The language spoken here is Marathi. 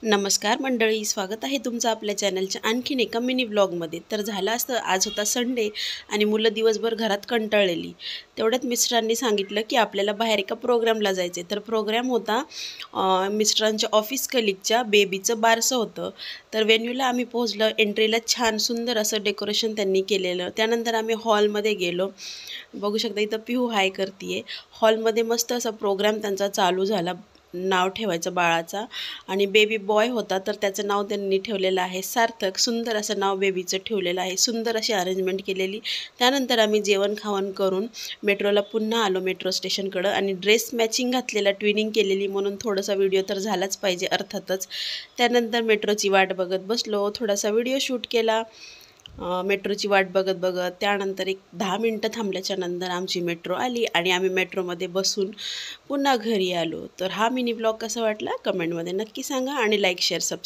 नमस्कार मंडळी, स्वागत आहे तुमचं आपल्या चॅनलच्या आणखीन एका मिनी व्लॉगमध्ये। तर झालं असतं, आज होता संडे आणि मुलं दिवसभर घरात कंटाळलेली। तेवढ्यात मिस्टरांनी सांगितलं की आपल्याला बाहेर एका प्रोग्रामला जायचे। तर प्रोग्राम होता मिस्टरांच्या ऑफिस कलिगच्या बेबीचं बारसं होतं। तर व्हेन्यूला आम्ही पोहोचलो। एंट्रीला छान सुंदर असं डेकोरेशन त्यांनी केलेलं। त्यानंतर आम्ही हॉलमध्ये गेलो। बघू शकता इथं पिहू हाय करतीये। हॉलमध्ये मस्त असा प्रोग्राम त्यांचा चालू झाला। नाव ठेवायचं बाळाचा आणि बेबी बॉय होता, तर त्याचं नाव त्यांनी ठेवलेलं आहे सार्थक। सुंदर असं नाव बेबीचं ठेवलेलं आहे। सुंदर अशी अरेंजमेंट केलेली। त्यानंतर आम्ही जेवण खावण करून मेट्रोला पुन्हा आलो, मेट्रो स्टेशनकडं। आणि ड्रेस मॅचिंग घातलेला, ट्विनिंग केलेली म्हणून थोडासा व्हिडिओ तर झालाच पाहिजे अर्थातच। त्यानंतर मेट्रोची वाट बघत बसलो, थोडासा व्हिडिओ शूट केला। मेट्रोची वाट बघत बघत त्यानंतर एक 10 मिनटं थांबल्याच्या नंतर आमची मेट्रो आली आणि आम्ही मेट्रोमध्ये बसून पुन्हा घरी आलो। तर हा मिनी ब्लॉग कसा वाटला कमेंटमध्ये नक्की सांगा आणि लाईक शेअर सबस्क्राईब